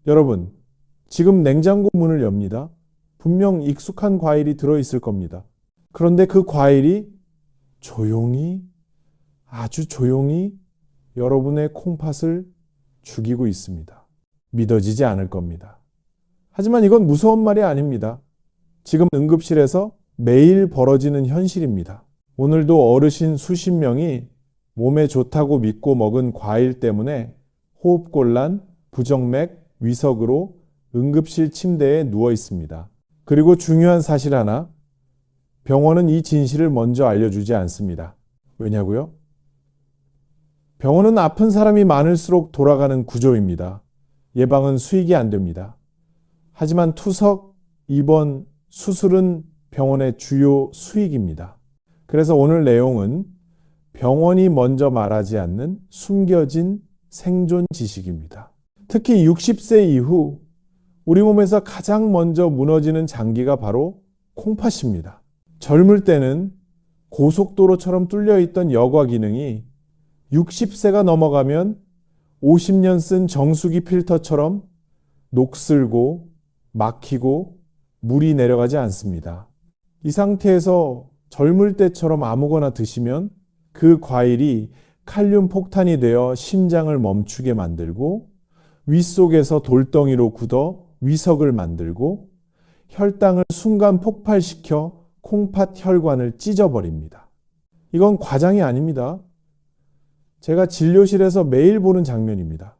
여러분, 지금 냉장고 문을 엽니다. 분명 익숙한 과일이 들어있을 겁니다. 그런데 그 과일이 조용히, 아주 조용히 여러분의 콩팥을 죽이고 있습니다. 믿어지지 않을 겁니다. 하지만 이건 무서운 말이 아닙니다. 지금 응급실에서 매일 벌어지는 현실입니다. 오늘도 어르신 수십 명이 몸에 좋다고 믿고 먹은 과일 때문에 호흡곤란, 부정맥, 위석으로 응급실 침대에 누워 있습니다. 그리고 중요한 사실 하나, 병원은 이 진실을 먼저 알려주지 않습니다. 왜냐고요? 병원은 아픈 사람이 많을수록 돌아가는 구조입니다. 예방은 수익이 안 됩니다. 하지만 투석, 입원, 수술은 병원의 주요 수익입니다. 그래서 오늘 내용은 병원이 먼저 말하지 않는 숨겨진 생존 지식입니다. 특히 60세 이후 우리 몸에서 가장 먼저 무너지는 장기가 바로 콩팥입니다. 젊을 때는 고속도로처럼 뚫려있던 여과 기능이 60세가 넘어가면 50년 쓴 정수기 필터처럼 녹슬고 막히고 물이 내려가지 않습니다. 이 상태에서 젊을 때처럼 아무거나 드시면 그 과일이 칼륨 폭탄이 되어 심장을 멈추게 만들고 윗속에서 돌덩이로 굳어 위석을 만들고 혈당을 순간 폭발시켜 콩팥 혈관을 찢어버립니다. 이건 과장이 아닙니다. 제가 진료실에서 매일 보는 장면입니다.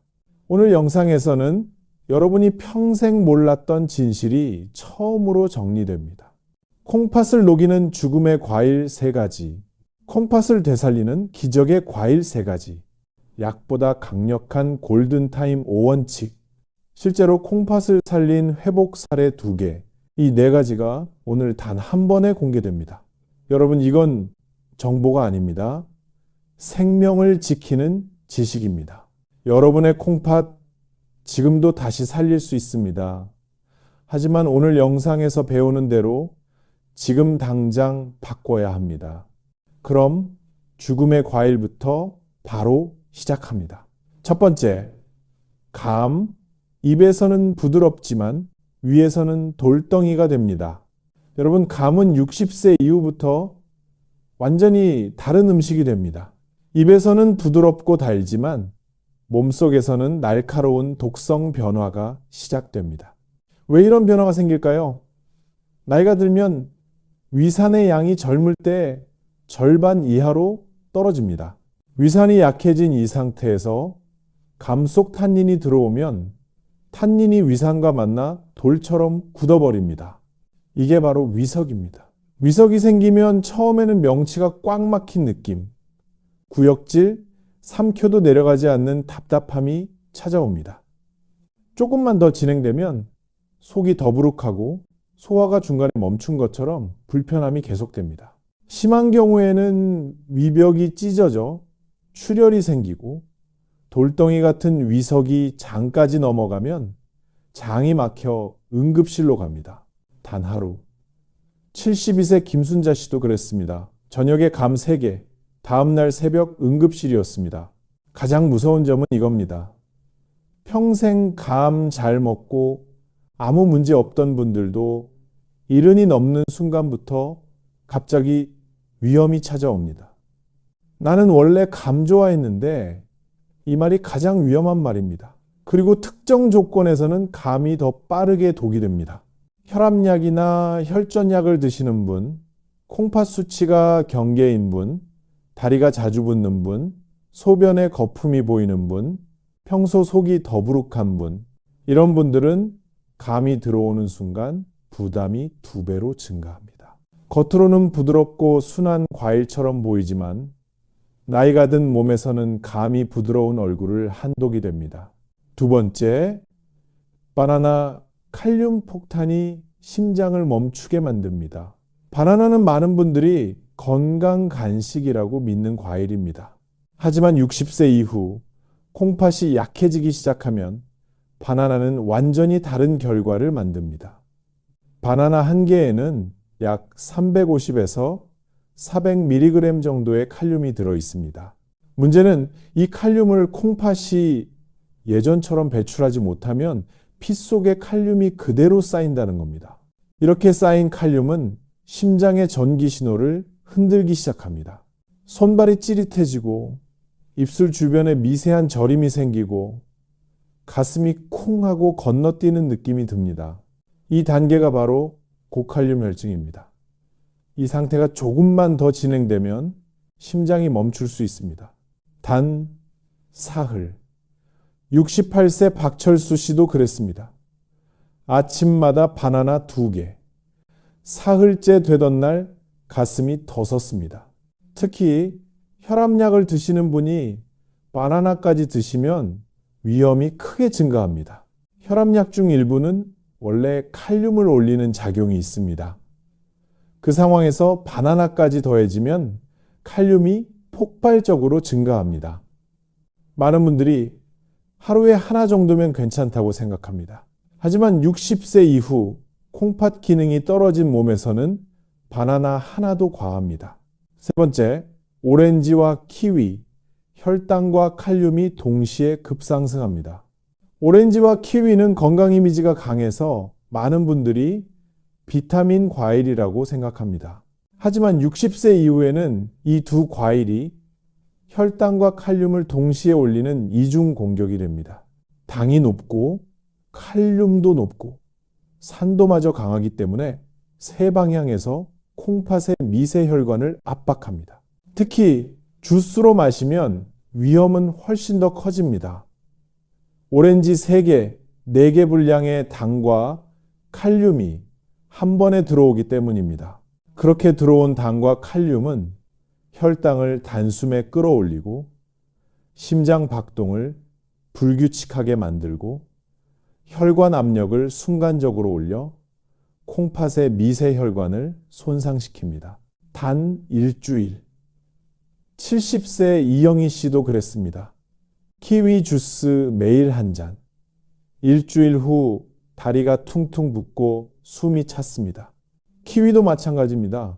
오늘 영상에서는 여러분이 평생 몰랐던 진실이 처음으로 정리됩니다. 콩팥을 녹이는 죽음의 과일 3가지, 콩팥을 되살리는 기적의 과일 3가지, 약보다 강력한 골든타임 5원칙, 실제로 콩팥을 살린 회복 사례 2개, 이 4가지가 오늘 단 한 번에 공개됩니다. 여러분, 이건 정보가 아닙니다. 생명을 지키는 지식입니다. 여러분의 콩팥 지금도 다시 살릴 수 있습니다. 하지만 오늘 영상에서 배우는 대로 지금 당장 바꿔야 합니다. 그럼 죽음의 과일부터 바로 시작합니다. 첫 번째, 감. 입에서는 부드럽지만 위에서는 돌덩이가 됩니다. 여러분, 감은 60세 이후부터 완전히 다른 음식이 됩니다. 입에서는 부드럽고 달지만 몸속에서는 날카로운 독성 변화가 시작됩니다. 왜 이런 변화가 생길까요? 나이가 들면 위산의 양이 젊을 때 절반 이하로 떨어집니다. 위산이 약해진 이 상태에서 감 속 탄닌이 들어오면 탄닌이 위산과 만나 돌처럼 굳어버립니다. 이게 바로 위석입니다. 위석이 생기면 처음에는 명치가 꽉 막힌 느낌, 구역질, 삼켜도 내려가지 않는 답답함이 찾아옵니다. 조금만 더 진행되면 속이 더부룩하고 소화가 중간에 멈춘 것처럼 불편함이 계속됩니다. 심한 경우에는 위벽이 찢어져 출혈이 생기고 돌덩이 같은 위석이 장까지 넘어가면 장이 막혀 응급실로 갑니다. 단 하루. 72세 김순자 씨도 그랬습니다. 저녁에 감 3개, 다음날 새벽 응급실이었습니다. 가장 무서운 점은 이겁니다. 평생 감 잘 먹고 아무 문제 없던 분들도 70이 넘는 순간부터 갑자기 위험이 찾아옵니다. 나는 원래 감 좋아했는데 이 말이 가장 위험한 말입니다. 그리고 특정 조건에서는 감이 더 빠르게 독이 됩니다. 혈압약이나 혈전약을 드시는 분, 콩팥 수치가 경계인 분, 다리가 자주 붓는 분, 소변에 거품이 보이는 분, 평소 속이 더부룩한 분, 이런 분들은 감이 들어오는 순간 부담이 2배로 증가합니다. 겉으로는 부드럽고 순한 과일처럼 보이지만 나이가 든 몸에서는 감이 부드러운 얼굴을 한독이 됩니다. 2번째, 바나나 칼륨 폭탄이 심장을 멈추게 만듭니다. 바나나는 많은 분들이 건강 간식이라고 믿는 과일입니다. 하지만 60세 이후 콩팥이 약해지기 시작하면 바나나는 완전히 다른 결과를 만듭니다. 바나나 한 개에는 약 350에서 400mg 정도의 칼륨이 들어 있습니다. 문제는 이 칼륨을 콩팥이 예전처럼 배출하지 못하면 피 속에 칼륨이 그대로 쌓인다는 겁니다. 이렇게 쌓인 칼륨은 심장의 전기 신호를 흔들기 시작합니다. 손발이 찌릿해지고 입술 주변에 미세한 저림이 생기고 가슴이 쿵 하고 건너뛰는 느낌이 듭니다. 이 단계가 바로 고칼륨 혈증입니다. 이 상태가 조금만 더 진행되면 심장이 멈출 수 있습니다. 단 사흘. 68세 박철수 씨도 그랬습니다. 아침마다 바나나 2개. 사흘째 되던 날 가슴이 터섰습니다. 특히 혈압약을 드시는 분이 바나나까지 드시면 위험이 크게 증가합니다. 혈압약 중 일부는 원래 칼륨을 올리는 작용이 있습니다. 그 상황에서 바나나까지 더해지면 칼륨이 폭발적으로 증가합니다. 많은 분들이 하루에 하나 정도면 괜찮다고 생각합니다. 하지만 60세 이후 콩팥 기능이 떨어진 몸에서는 바나나 하나도 과합니다. 세 번째, 오렌지와 키위, 혈당과 칼륨이 동시에 급상승합니다. 오렌지와 키위는 건강 이미지가 강해서 많은 분들이 비타민 과일이라고 생각합니다. 하지만 60세 이후에는 이 두 과일이 혈당과 칼륨을 동시에 올리는 이중 공격이 됩니다. 당이 높고 칼륨도 높고 산도마저 강하기 때문에 세 방향에서 콩팥의 미세 혈관을 압박합니다. 특히 주스로 마시면 위험은 훨씬 더 커집니다. 오렌지 3개, 4개 분량의 당과 칼륨이 한 번에 들어오기 때문입니다. 그렇게 들어온 당과 칼륨은 혈당을 단숨에 끌어올리고 심장 박동을 불규칙하게 만들고 혈관 압력을 순간적으로 올려 콩팥의 미세 혈관을 손상시킵니다. 단 일주일. 70세 이영희 씨도 그랬습니다. 키위 주스 매일 한 잔. 일주일 후 다리가 퉁퉁 붓고 숨이 찼습니다. 키위도 마찬가지입니다.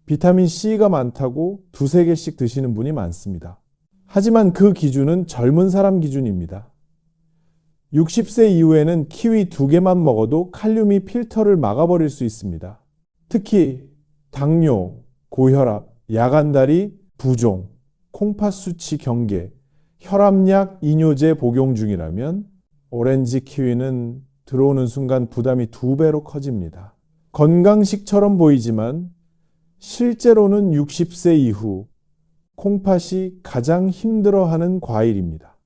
비타민 C가 많다고 2-3개씩 드시는 분이 많습니다. 하지만 그 기준은 젊은 사람 기준입니다. 60세 이후에는 키위 2개만 먹어도 칼륨이 필터를 막아버릴 수 있습니다. 특히 당뇨, 고혈압, 야간다리, 부종, 콩팥 수치 경계, 혈압약, 이뇨제 복용 중이라면 오렌지 키위는 들어오는 순간 부담이 2배로 커집니다. 건강식처럼 보이지만 실제로는 60세 이후 콩팥이 가장 힘들어하는 과일입니다.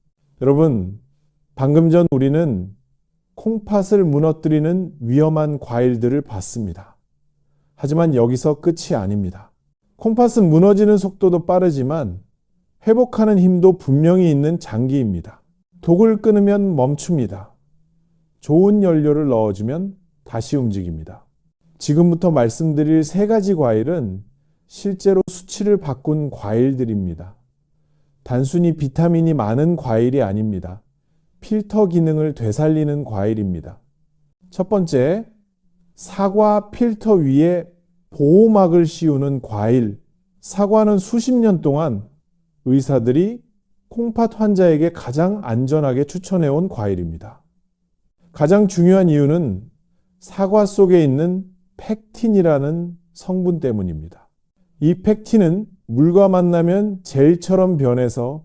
여러분, 방금 전 우리는 콩팥을 무너뜨리는 위험한 과일들을 봤습니다. 하지만 여기서 끝이 아닙니다. 콩팥은 무너지는 속도도 빠르지만 회복하는 힘도 분명히 있는 장기입니다. 독을 끊으면 멈춥니다. 좋은 연료를 넣어주면 다시 움직입니다. 지금부터 말씀드릴 3가지 과일은 실제로 수치를 바꾼 과일들입니다. 단순히 비타민이 많은 과일이 아닙니다. 필터 기능을 되살리는 과일입니다. 첫 번째, 사과 필터 위에 보호막을 씌우는 과일. 사과는 수십 년 동안 의사들이 콩팥 환자에게 가장 안전하게 추천해온 과일입니다. 가장 중요한 이유는 사과 속에 있는 펙틴이라는 성분 때문입니다. 이 펙틴은 물과 만나면 젤처럼 변해서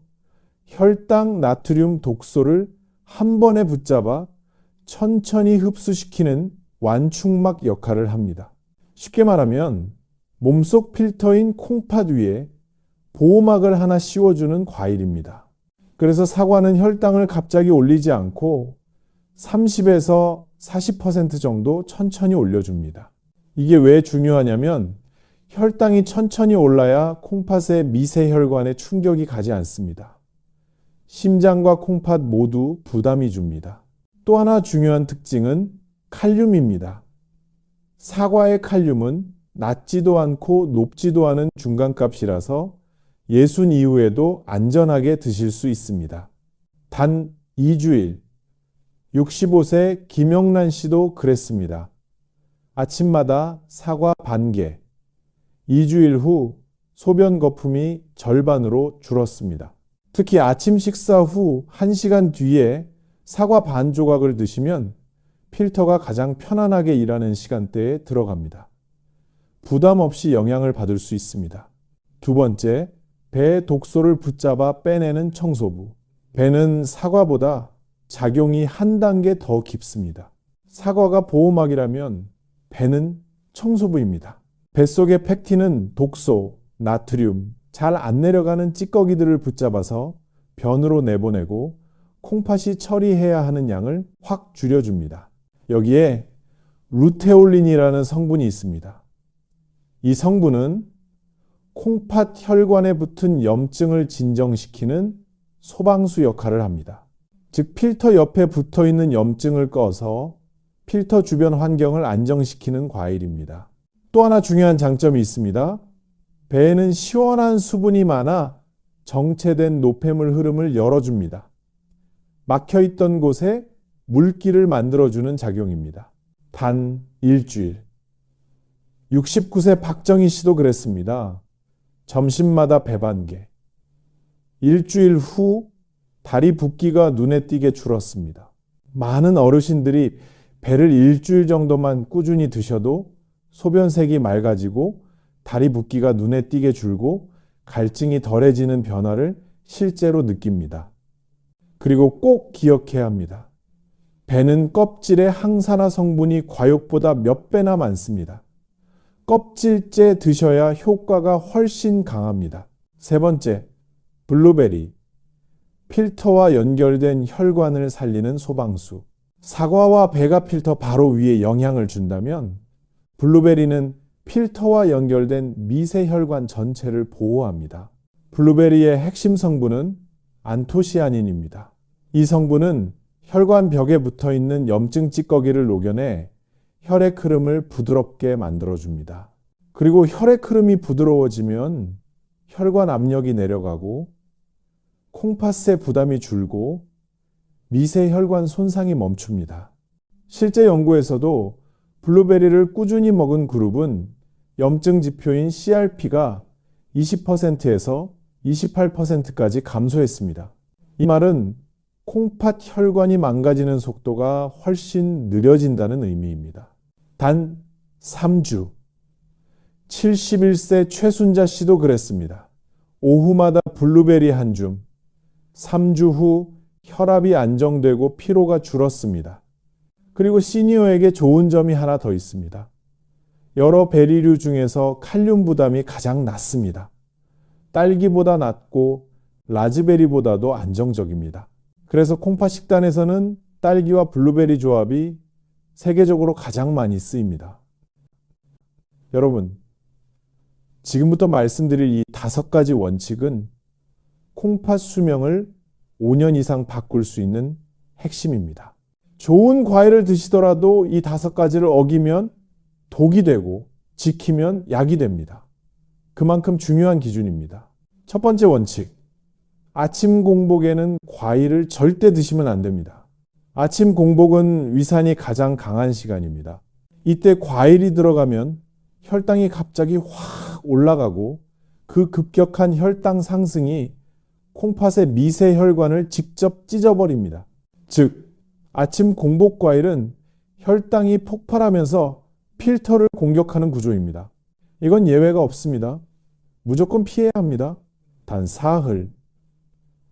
혈당, 나트륨, 독소를 한 번에 붙잡아 천천히 흡수시키는 완충막 역할을 합니다. 쉽게 말하면 몸속 필터인 콩팥 위에 보호막을 하나 씌워주는 과일입니다. 그래서 사과는 혈당을 갑자기 올리지 않고 30에서 40% 정도 천천히 올려줍니다. 이게 왜 중요하냐면 혈당이 천천히 올라야 콩팥의 미세혈관에 충격이 가지 않습니다. 심장과 콩팥 모두 부담이 줍니다. 또 하나 중요한 특징은 칼륨입니다. 사과의 칼륨은 낮지도 않고 높지도 않은 중간값이라서 예순 이후에도 안전하게 드실 수 있습니다. 단 2주일. 65세 김영란 씨도 그랬습니다. 아침마다 사과 반개. 2주일 후 소변 거품이 절반으로 줄었습니다. 특히 아침 식사 후 1시간 뒤에 사과 반 조각을 드시면 필터가 가장 편안하게 일하는 시간대에 들어갑니다. 부담 없이 영향을 받을 수 있습니다. 두 번째, 배의 독소를 붙잡아 빼내는 청소부. 배는 사과보다 작용이 한 단계 더 깊습니다. 사과가 보호막이라면 배는 청소부입니다. 뱃속의 팩틴은 독소, 나트륨, 잘 안 내려가는 찌꺼기들을 붙잡아서 변으로 내보내고 콩팥이 처리해야 하는 양을 확 줄여줍니다. 여기에 루테올린이라는 성분이 있습니다. 이 성분은 콩팥 혈관에 붙은 염증을 진정시키는 소방수 역할을 합니다. 즉 필터 옆에 붙어 있는 염증을 꺼서 필터 주변 환경을 안정시키는 과일입니다. 또 하나 중요한 장점이 있습니다. 배에는 시원한 수분이 많아 정체된 노폐물 흐름을 열어줍니다. 막혀있던 곳에 물기를 만들어주는 작용입니다. 단 일주일. 69세 박정희 씨도 그랬습니다. 점심마다 배반개. 일주일 후 다리 붓기가 눈에 띄게 줄었습니다. 많은 어르신들이 배를 일주일 정도만 꾸준히 드셔도 소변색이 맑아지고 다리 붓기가 눈에 띄게 줄고 갈증이 덜해지는 변화를 실제로 느낍니다. 그리고 꼭 기억해야 합니다. 배는 껍질에 항산화 성분이 과육보다 몇 배나 많습니다. 껍질째 드셔야 효과가 훨씬 강합니다. 세 번째, 블루베리. 필터와 연결된 혈관을 살리는 소방수. 사과와 배가 필터 바로 위에 영향을 준다면 블루베리는 필터와 연결된 미세혈관 전체를 보호합니다. 블루베리의 핵심 성분은 안토시아닌입니다. 이 성분은 혈관 벽에 붙어 있는 염증 찌꺼기를 녹여내 혈액 흐름을 부드럽게 만들어줍니다. 그리고 혈액 흐름이 부드러워지면 혈관 압력이 내려가고 콩팥의 부담이 줄고 미세혈관 손상이 멈춥니다. 실제 연구에서도 블루베리를 꾸준히 먹은 그룹은 염증 지표인 CRP가 20%에서 28%까지 감소했습니다. 이 말은 콩팥 혈관이 망가지는 속도가 훨씬 느려진다는 의미입니다. 단 3주. 71세 최순자 씨도 그랬습니다. 오후마다 블루베리 한 줌. 3주 후 혈압이 안정되고 피로가 줄었습니다. 그리고 시니어에게 좋은 점이 하나 더 있습니다. 여러 베리류 중에서 칼륨 부담이 가장 낮습니다. 딸기보다 낮고 라즈베리보다도 안정적입니다. 그래서 콩팥 식단에서는 딸기와 블루베리 조합이 세계적으로 가장 많이 쓰입니다. 여러분, 지금부터 말씀드릴 이 5가지 원칙은 콩팥 수명을 5년 이상 바꿀 수 있는 핵심입니다. 좋은 과일을 드시더라도 이 5가지를 어기면 독이 되고 지키면 약이 됩니다. 그만큼 중요한 기준입니다. 첫 번째 원칙. 아침 공복에는 과일을 절대 드시면 안 됩니다. 아침 공복은 위산이 가장 강한 시간입니다. 이때 과일이 들어가면 혈당이 갑자기 확 올라가고 그 급격한 혈당 상승이 콩팥의 미세혈관을 직접 찢어버립니다. 즉, 아침 공복 과일은 혈당이 폭발하면서 필터를 공격하는 구조입니다. 이건 예외가 없습니다. 무조건 피해야 합니다. 단 사흘.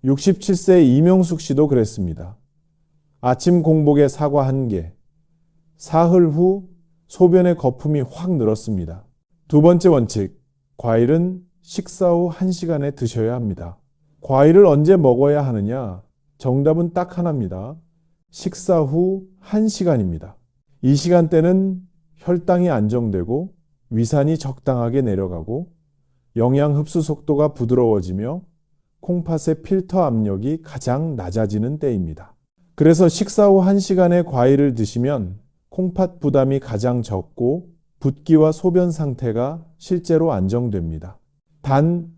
67세 이명숙 씨도 그랬습니다. 아침 공복에 사과 1개. 사흘 후 소변의 거품이 확 늘었습니다. 두 번째 원칙. 과일은 식사 후 1시간에 드셔야 합니다. 과일을 언제 먹어야 하느냐? 정답은 딱 하나입니다. 식사 후 1시간입니다. 이 시간대는 혈당이 안정되고 위산이 적당하게 내려가고 영양 흡수 속도가 부드러워지며 콩팥의 필터 압력이 가장 낮아지는 때입니다. 그래서 식사 후 1시간에 과일을 드시면 콩팥 부담이 가장 적고 붓기와 소변 상태가 실제로 안정됩니다. 단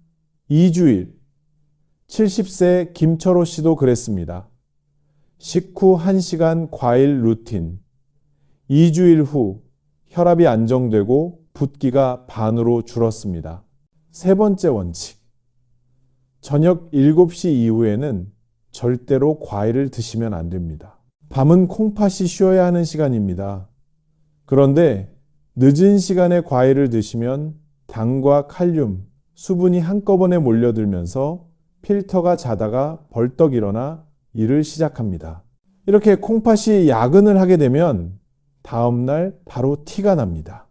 2주일. 70세 김철호 씨도 그랬습니다. 식후 1시간 과일 루틴. 2주일 후 혈압이 안정되고 붓기가 반으로 줄었습니다. 세 번째 원칙. 저녁 7시 이후에는 절대로 과일을 드시면 안 됩니다. 밤은 콩팥이 쉬어야 하는 시간입니다. 그런데 늦은 시간에 과일을 드시면 당과 칼륨, 수분이 한꺼번에 몰려들면서 필터가 자다가 벌떡 일어나 일을 시작합니다. 이렇게 콩팥이 야근을 하게 되면 다음날 바로 티가 납니다.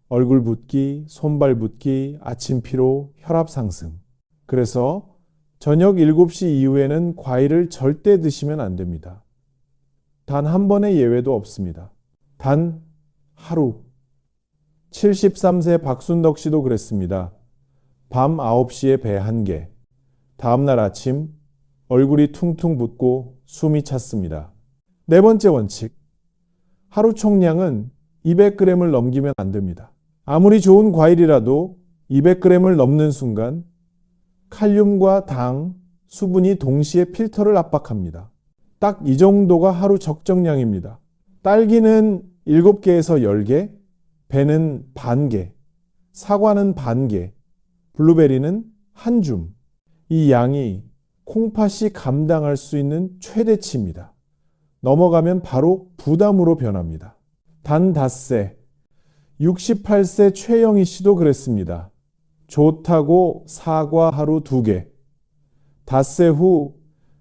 얼굴 붓기, 손발 붓기, 아침 피로, 혈압 상승. 그래서 저녁 7시 이후에는 과일을 절대 드시면 안 됩니다. 단 한 번의 예외도 없습니다. 단 하루. 73세 박순덕 씨도 그랬습니다. 밤 9시에 배 1개. 다음날 아침 얼굴이 퉁퉁 붓고 숨이 찼습니다. 네 번째 원칙. 하루 총량은 200g을 넘기면 안 됩니다. 아무리 좋은 과일이라도 200g을 넘는 순간 칼륨과 당, 수분이 동시에 필터를 압박합니다. 딱 이 정도가 하루 적정량입니다. 딸기는 7개에서 10개, 배는 반 개, 사과는 반 개, 블루베리는 한 줌. 이 양이 콩팥이 감당할 수 있는 최대치입니다. 넘어가면 바로 부담으로 변합니다. 단 닷새. 68세 최영희 씨도 그랬습니다. 좋다고 사과 하루 2개. 닷새 후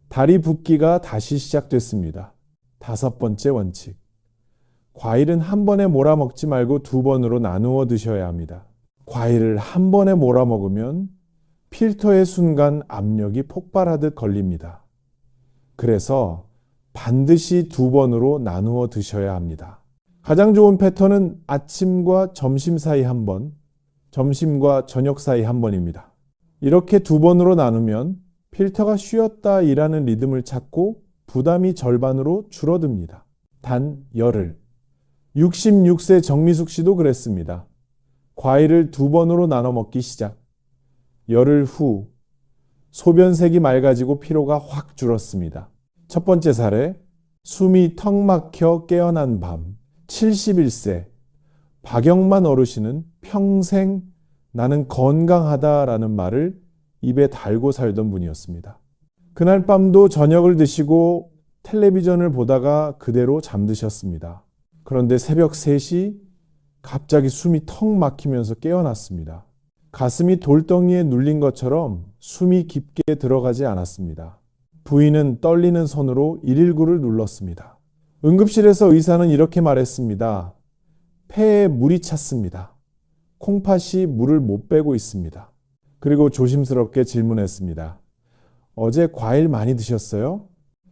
다리 붓기가 다시 시작됐습니다. 5번째 원칙. 과일은 한 번에 몰아먹지 말고 2번으로 나누어 드셔야 합니다. 과일을 한 번에 몰아먹으면 필터의 순간 압력이 폭발하듯 걸립니다. 그래서 반드시 2번으로 나누어 드셔야 합니다. 가장 좋은 패턴은 아침과 점심 사이 1번, 점심과 저녁 사이 1번입니다. 이렇게 2번으로 나누면 필터가 쉬었다 일하는 리듬을 찾고 부담이 절반으로 줄어듭니다. 단 열흘. 66세 정미숙 씨도 그랬습니다. 과일을 2번으로 나눠 먹기 시작. 열흘 후 소변색이 맑아지고 피로가 확 줄었습니다. 첫 번째 사례, 숨이 턱 막혀 깨어난 밤. 71세 박영만 어르신은 평생 나는 건강하다라는 말을 입에 달고 살던 분이었습니다. 그날 밤도 저녁을 드시고 텔레비전을 보다가 그대로 잠드셨습니다. 그런데 새벽 3시 갑자기 숨이 턱 막히면서 깨어났습니다. 가슴이 돌덩이에 눌린 것처럼 숨이 깊게 들어가지 않았습니다. 부인은 떨리는 손으로 119를 눌렀습니다. 응급실에서 의사는 이렇게 말했습니다. 폐에 물이 찼습니다. 콩팥이 물을 못 빼고 있습니다. 그리고 조심스럽게 질문했습니다. 어제 과일 많이 드셨어요?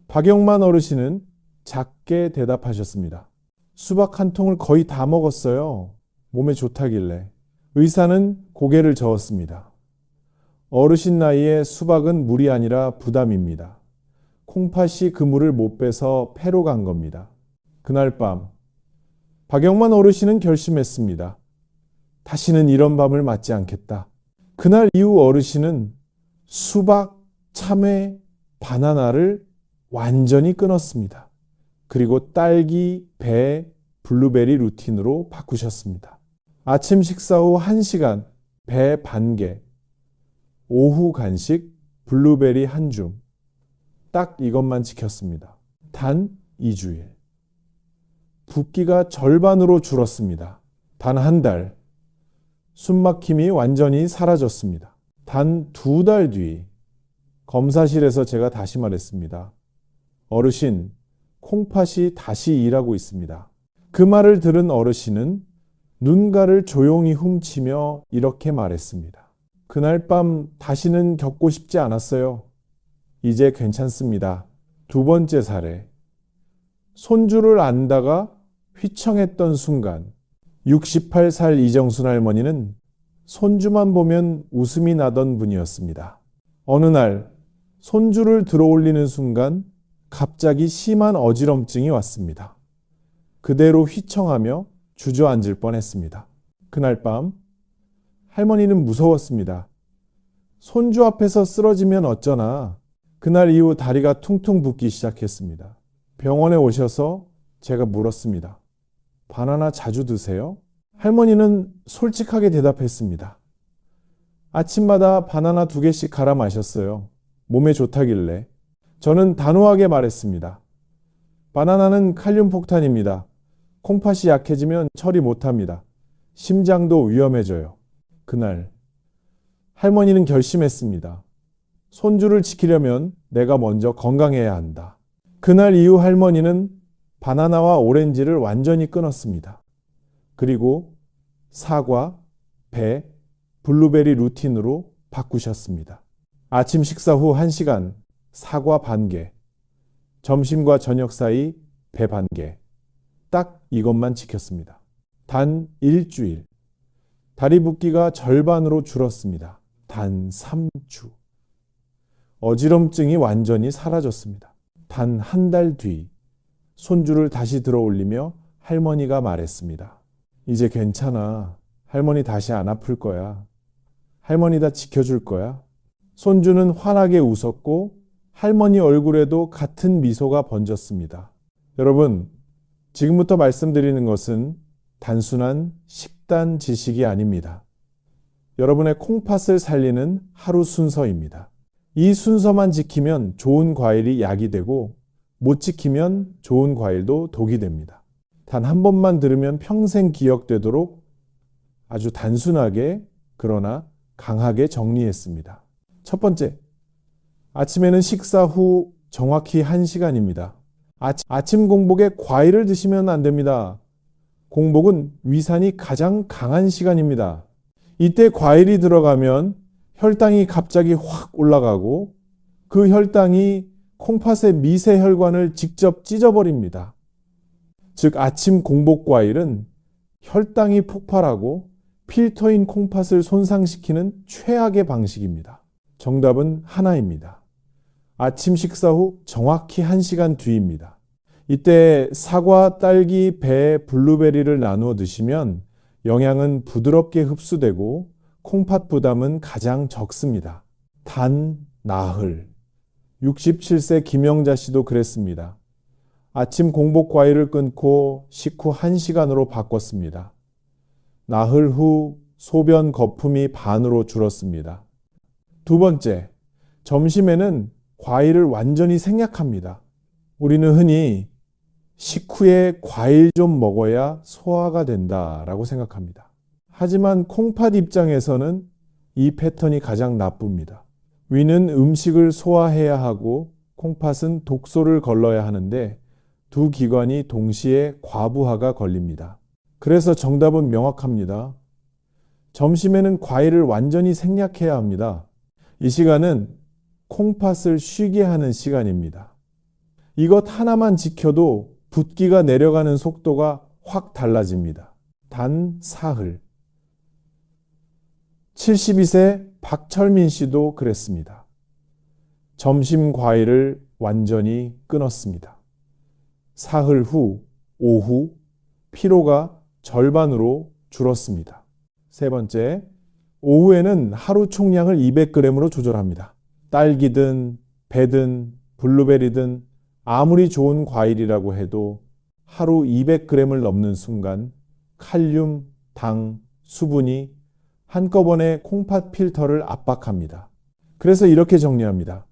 박영만 어르신은 작게 대답하셨습니다. 수박 한 통을 거의 다 먹었어요. 몸에 좋다길래. 의사는 고개를 저었습니다. 어르신 나이에 수박은 물이 아니라 부담입니다. 콩팥이 그 물을 못 빼서 폐로 간 겁니다. 그날 밤 박영만 어르신은 결심했습니다. 다시는 이런 밤을 맞지 않겠다. 그날 이후 어르신은 수박, 참외, 바나나를 완전히 끊었습니다. 그리고 딸기, 배, 블루베리 루틴으로 바꾸셨습니다. 아침 식사 후 1시간 배 반 개, 오후 간식 블루베리 한 줌. 딱 이것만 지켰습니다. 단 2주일. 붓기가 절반으로 줄었습니다. 단 한 달. 숨막힘이 완전히 사라졌습니다. 단 2달 뒤 검사실에서 제가 다시 말했습니다. 어르신, 콩팥이 다시 일하고 있습니다. 그 말을 들은 어르신은 눈가를 조용히 훔치며 이렇게 말했습니다. 그날 밤 다시는 겪고 싶지 않았어요. 이제 괜찮습니다. 2번째 사례. 손주를 안다가 휘청했던 순간 68살 이정순 할머니는 손주만 보면 웃음이 나던 분이었습니다. 어느 날 손주를 들어올리는 순간 갑자기 심한 어지럼증이 왔습니다. 그대로 휘청하며 주저앉을 뻔했습니다. 그날 밤 할머니는 무서웠습니다. 손주 앞에서 쓰러지면 어쩌나. 그날 이후 다리가 퉁퉁 붓기 시작했습니다. 병원에 오셔서 제가 물었습니다. 바나나 자주 드세요? 할머니는 솔직하게 대답했습니다. 아침마다 바나나 2개씩 갈아 마셨어요. 몸에 좋다길래. 저는 단호하게 말했습니다. 바나나는 칼륨 폭탄입니다. 콩팥이 약해지면 처리 못합니다. 심장도 위험해져요. 그날 할머니는 결심했습니다. 손주를 지키려면 내가 먼저 건강해야 한다. 그날 이후 할머니는 바나나와 오렌지를 완전히 끊었습니다. 그리고 사과, 배, 블루베리 루틴으로 바꾸셨습니다. 아침 식사 후 1시간 사과 반 개, 점심과 저녁 사이 배 반 개. 딱 이것만 지켰습니다. 단 일주일. 다리 붓기가 절반으로 줄었습니다. 단 3주. 어지럼증이 완전히 사라졌습니다. 단 한 달 뒤 손주를 다시 들어 올리며 할머니가 말했습니다. 이제 괜찮아. 할머니 다시 안 아플 거야. 할머니 다 지켜줄 거야. 손주는 환하게 웃었고 할머니 얼굴에도 같은 미소가 번졌습니다. 여러분, 지금부터 말씀드리는 것은 단순한 식단 지식이 아닙니다. 여러분의 콩팥을 살리는 하루 순서입니다. 이 순서만 지키면 좋은 과일이 약이 되고 못 지키면 좋은 과일도 독이 됩니다. 단 한 번만 들으면 평생 기억되도록 아주 단순하게 그러나 강하게 정리했습니다. 첫 번째, 아침에는 식사 후 정확히 1시간입니다. 아침 공복에 과일을 드시면 안 됩니다. 공복은 위산이 가장 강한 시간입니다. 이때 과일이 들어가면 혈당이 갑자기 확 올라가고 그 혈당이 콩팥의 미세 혈관을 직접 찢어버립니다. 즉 아침 공복 과일은 혈당이 폭발하고 필터인 콩팥을 손상시키는 최악의 방식입니다. 정답은 하나입니다. 아침 식사 후 정확히 1시간 뒤입니다. 이때 사과, 딸기, 배, 블루베리를 나누어 드시면 영양은 부드럽게 흡수되고 콩팥 부담은 가장 적습니다. 단 나흘. 67세 김영자 씨도 그랬습니다. 아침 공복 과일을 끊고 식후 1시간으로 바꿨습니다. 나흘 후 소변 거품이 반으로 줄었습니다. 두 번째, 점심에는 과일을 완전히 생략합니다. 우리는 흔히 식후에 과일 좀 먹어야 소화가 된다라고 생각합니다. 하지만 콩팥 입장에서는 이 패턴이 가장 나쁩니다. 위는 음식을 소화해야 하고 콩팥은 독소를 걸러야 하는데 두 기관이 동시에 과부하가 걸립니다. 그래서 정답은 명확합니다. 점심에는 과일을 완전히 생략해야 합니다. 이 시간은 콩팥을 쉬게 하는 시간입니다. 이것 하나만 지켜도 붓기가 내려가는 속도가 확 달라집니다. 단 사흘. 72세 박철민 씨도 그랬습니다. 점심 과일을 완전히 끊었습니다. 사흘 후 오후 피로가 절반으로 줄었습니다. 세 번째, 오후에는 하루 총량을 200g으로 조절합니다. 딸기든 배든 블루베리든 아무리 좋은 과일이라고 해도 하루 200g을 넘는 순간 칼륨, 당, 수분이 한꺼번에 콩팥 필터를 압박합니다. 그래서 이렇게 정리합니다.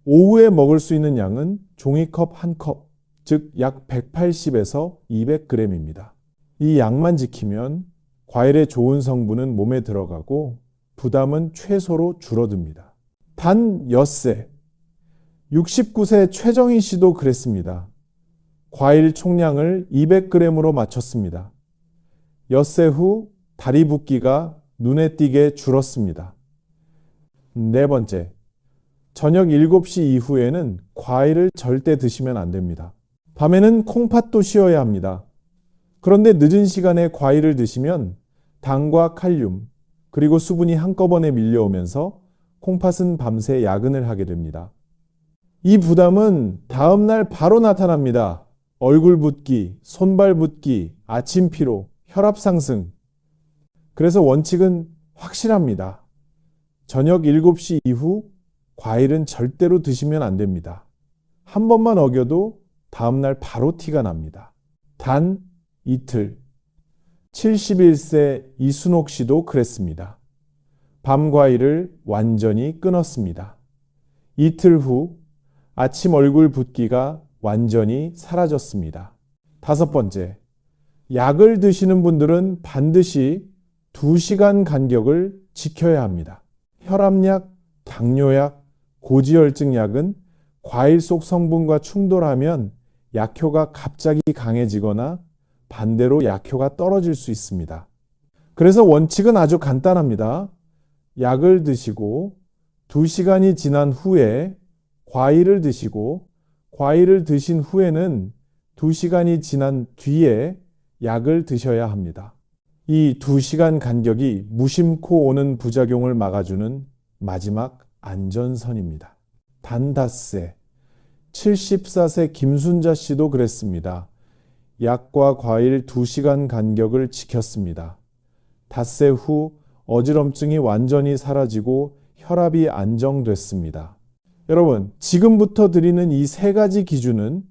오후에 먹을 수 있는 양은 종이컵 1컵, 즉 약 180에서 200g입니다. 이 양만 지키면 과일의 좋은 성분은 몸에 들어가고 부담은 최소로 줄어듭니다. 단 엿새. 69세 최정희 씨도 그랬습니다. 과일 총량을 200g으로 맞췄습니다. 엿새 후 다리 붓기가 눈에 띄게 줄었습니다. 네 번째, 저녁 7시 이후에는 과일을 절대 드시면 안 됩니다. 밤에는 콩팥도 쉬어야 합니다. 그런데 늦은 시간에 과일을 드시면 당과 칼륨, 그리고 수분이 한꺼번에 밀려오면서 콩팥은 밤새 야근을 하게 됩니다. 이 부담은 다음날 바로 나타납니다. 얼굴 붓기, 손발 붓기, 아침 피로, 혈압 상승. 그래서 원칙은 확실합니다. 저녁 7시 이후 과일은 절대로 드시면 안 됩니다. 한 번만 어겨도 다음날 바로 티가 납니다. 단 이틀. 71세 이순옥 씨도 그랬습니다. 밤 과일을 완전히 끊었습니다. 이틀 후 아침 얼굴 붓기가 완전히 사라졌습니다. 5번째, 약을 드시는 분들은 반드시 2시간 간격을 지켜야 합니다. 혈압약, 당뇨약, 고지혈증 약은 과일 속 성분과 충돌하면 약효가 갑자기 강해지거나 반대로 약효가 떨어질 수 있습니다. 그래서 원칙은 아주 간단합니다. 약을 드시고 2시간이 지난 후에 과일을 드시고 과일을 드신 후에는 2시간이 지난 뒤에 약을 드셔야 합니다. 이 2시간 간격이 무심코 오는 부작용을 막아주는 마지막 안전선입니다. 단 닷새, 74세 김순자 씨도 그랬습니다. 약과 과일 2시간 간격을 지켰습니다. 닷새 후 어지럼증이 완전히 사라지고 혈압이 안정됐습니다. 여러분, 지금부터 드리는 이 3가지 기준은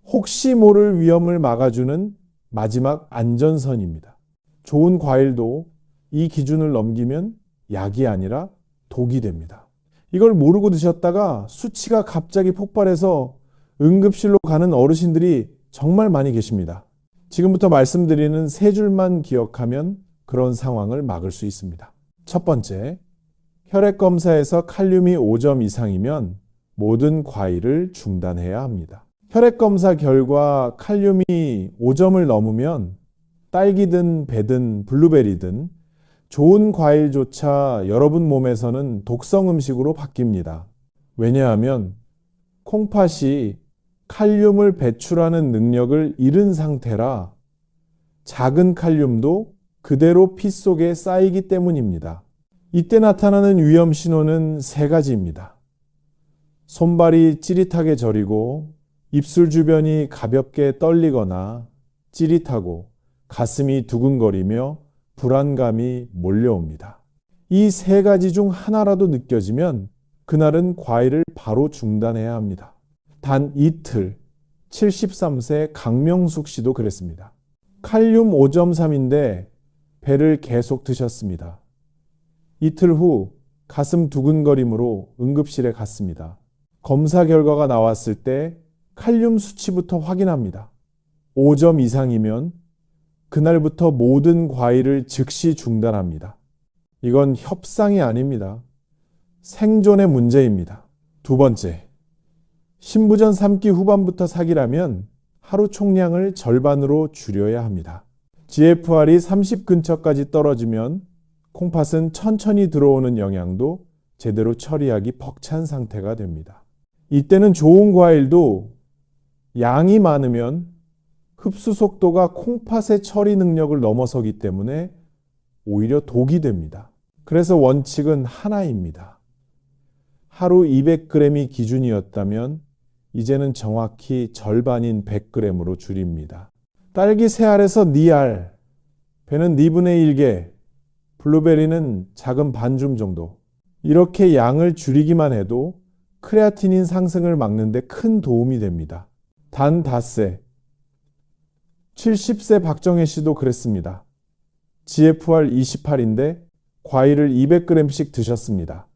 혹시 모를 위험을 막아주는 마지막 안전선입니다. 좋은 과일도 이 기준을 넘기면 약이 아니라 독이 됩니다. 이걸 모르고 드셨다가 수치가 갑자기 폭발해서 응급실로 가는 어르신들이 정말 많이 계십니다. 지금부터 말씀드리는 3줄만 기억하면 그런 상황을 막을 수 있습니다. 첫 번째, 혈액검사에서 칼륨이 5점 이상이면 모든 과일을 중단해야 합니다. 혈액검사 결과 칼륨이 5점을 넘으면 딸기든 배든 블루베리든 좋은 과일조차 여러분 몸에서는 독성 음식으로 바뀝니다. 왜냐하면 콩팥이 칼륨을 배출하는 능력을 잃은 상태라 작은 칼륨도 그대로 피 속에 쌓이기 때문입니다. 이때 나타나는 위험 신호는 3가지입니다. 손발이 찌릿하게 저리고 입술 주변이 가볍게 떨리거나 찌릿하고 가슴이 두근거리며 불안감이 몰려옵니다. 이 3가지 중 하나라도 느껴지면 그날은 과일을 바로 중단해야 합니다. 단 이틀, 73세 강명숙 씨도 그랬습니다. 칼륨 5.3인데 배를 계속 드셨습니다. 이틀 후 가슴 두근거림으로 응급실에 갔습니다. 검사 결과가 나왔을 때 칼륨 수치부터 확인합니다. 5점 이상이면 그날부터 모든 과일을 즉시 중단합니다. 이건 협상이 아닙니다. 생존의 문제입니다. 2번째, 신부전 3끼 후반부터 사기라면 하루 총량을 절반으로 줄여야 합니다. GFR이 30 근처까지 떨어지면 콩팥은 천천히 들어오는 영양도 제대로 처리하기 벅찬 상태가 됩니다. 이때는 좋은 과일도 양이 많으면 흡수 속도가 콩팥의 처리 능력을 넘어서기 때문에 오히려 독이 됩니다. 그래서 원칙은 하나입니다. 하루 200g이 기준이었다면 이제는 정확히 절반인 100g으로 줄입니다. 딸기 3알에서 4알, 배는 2분의 1개, 블루베리는 작은 반줌 정도. 이렇게 양을 줄이기만 해도 크레아티닌 상승을 막는 데 큰 도움이 됩니다. 단 닷새, 70세 박정혜 씨도 그랬습니다. GFR 28인데 과일을 200g씩 드셨습니다.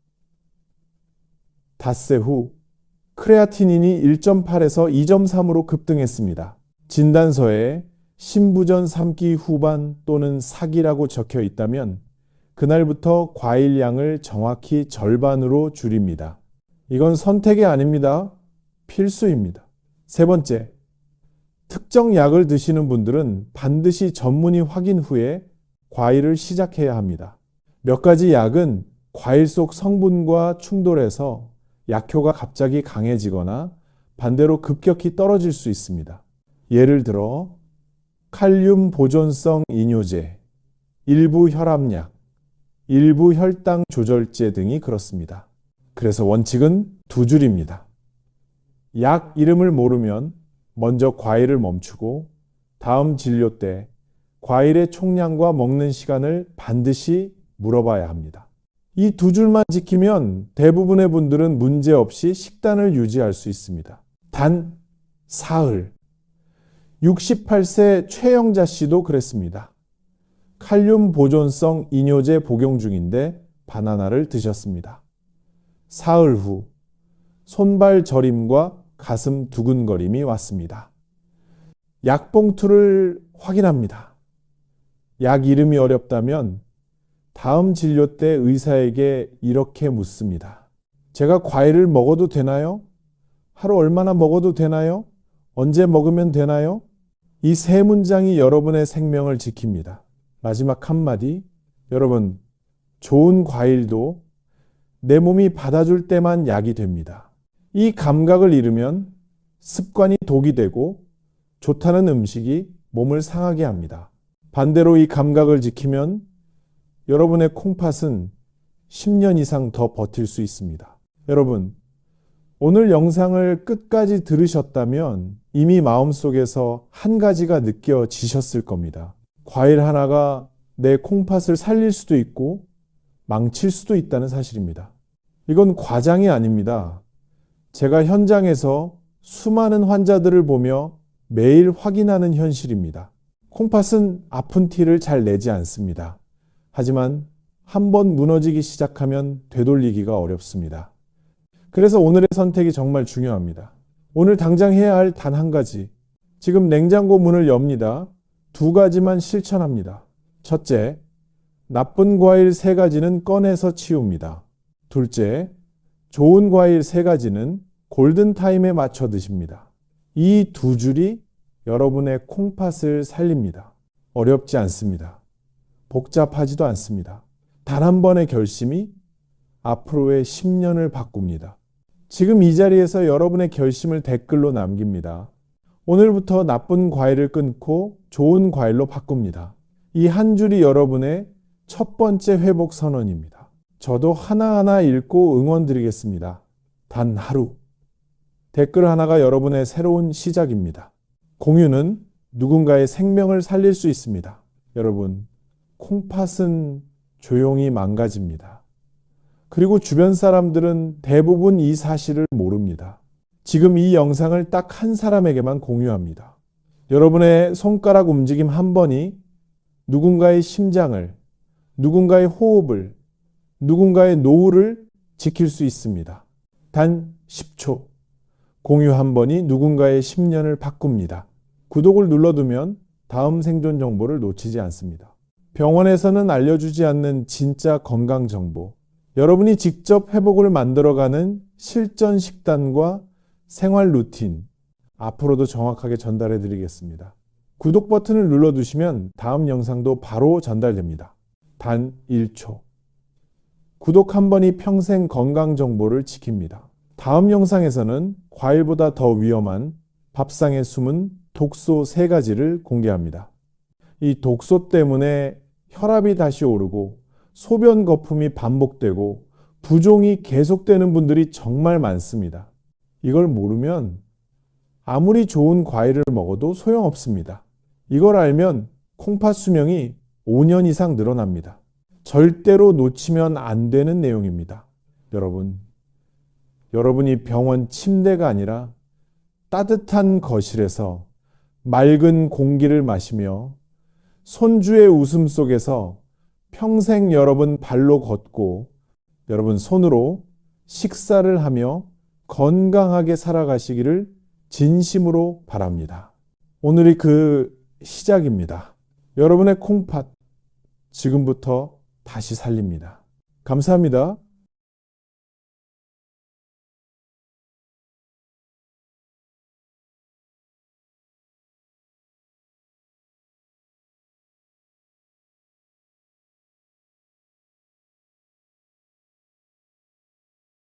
닷새 후 크레아티닌이 1.8에서 2.3으로 급등했습니다. 진단서에 신부전 3끼 후반 또는 사기라고 적혀 있다면 그날부터 과일 양을 정확히 절반으로 줄입니다. 이건 선택이 아닙니다. 필수입니다. 3번째, 특정 약을 드시는 분들은 반드시 전문의 확인 후에 과일을 시작해야 합니다. 몇 가지 약은 과일 속 성분과 충돌해서 약효가 갑자기 강해지거나 반대로 급격히 떨어질 수 있습니다. 예를 들어 칼륨 보존성 이뇨제, 일부 혈압약, 일부 혈당 조절제 등이 그렇습니다. 그래서 원칙은 2줄입니다. 약 이름을 모르면 먼저 과일을 멈추고 다음 진료 때 과일의 총량과 먹는 시간을 반드시 물어봐야 합니다. 이 2줄만 지키면 대부분의 분들은 문제없이 식단을 유지할 수 있습니다. 단 사흘, 68세 최영자 씨도 그랬습니다. 칼륨 보존성 이뇨제 복용 중인데 바나나를 드셨습니다. 사흘 후 손발 저림과 가슴 두근거림이 왔습니다. 약봉투를 확인합니다. 약 이름이 어렵다면 다음 진료 때 의사에게 이렇게 묻습니다. 제가 과일을 먹어도 되나요? 하루 얼마나 먹어도 되나요? 언제 먹으면 되나요? 이 세 문장이 여러분의 생명을 지킵니다. 마지막 한마디, 여러분, 좋은 과일도 내 몸이 받아줄 때만 약이 됩니다. 이 감각을 잃으면 습관이 독이 되고 좋다는 음식이 몸을 상하게 합니다. 반대로 이 감각을 지키면 여러분의 콩팥은 10년 이상 더 버틸 수 있습니다. 여러분, 오늘 영상을 끝까지 들으셨다면 이미 마음속에서 한 가지가 느껴지셨을 겁니다. 과일 하나가 내 콩팥을 살릴 수도 있고 망칠 수도 있다는 사실입니다. 이건 과장이 아닙니다. 제가 현장에서 수많은 환자들을 보며 매일 확인하는 현실입니다. 콩팥은 아픈 티를 잘 내지 않습니다. 하지만 한번 무너지기 시작하면 되돌리기가 어렵습니다. 그래서 오늘의 선택이 정말 중요합니다. 오늘 당장 해야 할 단 한 가지. 지금 냉장고 문을 엽니다. 2가지만 실천합니다. 첫째, 나쁜 과일 3가지는 꺼내서 치웁니다. 둘째, 좋은 과일 3가지는 골든타임에 맞춰 드십니다. 이 2줄이 여러분의 콩팥을 살립니다. 어렵지 않습니다. 복잡하지도 않습니다. 단 한 번의 결심이 앞으로의 10년을 바꿉니다. 지금 이 자리에서 여러분의 결심을 댓글로 남깁니다. 오늘부터 나쁜 과일을 끊고 좋은 과일로 바꿉니다. 이 한 줄이 여러분의 첫 번째 회복 선언입니다. 저도 하나하나 읽고 응원드리겠습니다. 단 하루. 댓글 하나가 여러분의 새로운 시작입니다. 공유는 누군가의 생명을 살릴 수 있습니다. 여러분, 콩팥은 조용히 망가집니다. 그리고 주변 사람들은 대부분 이 사실을 모릅니다. 지금 이 영상을 딱 한 사람에게만 공유합니다. 여러분의 손가락 움직임 한 번이 누군가의 심장을, 누군가의 호흡을, 누군가의 노후를 지킬 수 있습니다. 단 10초. 공유 한 번이 누군가의 10년을 바꿉니다. 구독을 눌러두면 다음 생존 정보를 놓치지 않습니다. 병원에서는 알려주지 않는 진짜 건강 정보, 여러분이 직접 회복을 만들어가는 실전 식단과 생활 루틴, 앞으로도 정확하게 전달해 드리겠습니다. 구독 버튼을 눌러두시면 다음 영상도 바로 전달됩니다. 단 1초. 구독 한 번이 평생 건강 정보를 지킵니다. 다음 영상에서는 과일보다 더 위험한 밥상에 숨은 독소 3가지를 공개합니다. 이 독소 때문에 혈압이 다시 오르고 소변 거품이 반복되고 부종이 계속되는 분들이 정말 많습니다. 이걸 모르면 아무리 좋은 과일을 먹어도 소용없습니다. 이걸 알면 콩팥 수명이 5년 이상 늘어납니다. 절대로 놓치면 안 되는 내용입니다. 여러분이 병원 침대가 아니라 따뜻한 거실에서 맑은 공기를 마시며 손주의 웃음 속에서 평생 여러분 발로 걷고 여러분 손으로 식사를 하며 건강하게 살아가시기를 진심으로 바랍니다. 오늘이 그 시작입니다. 여러분의 콩팥 지금부터 다시 살립니다. 감사합니다.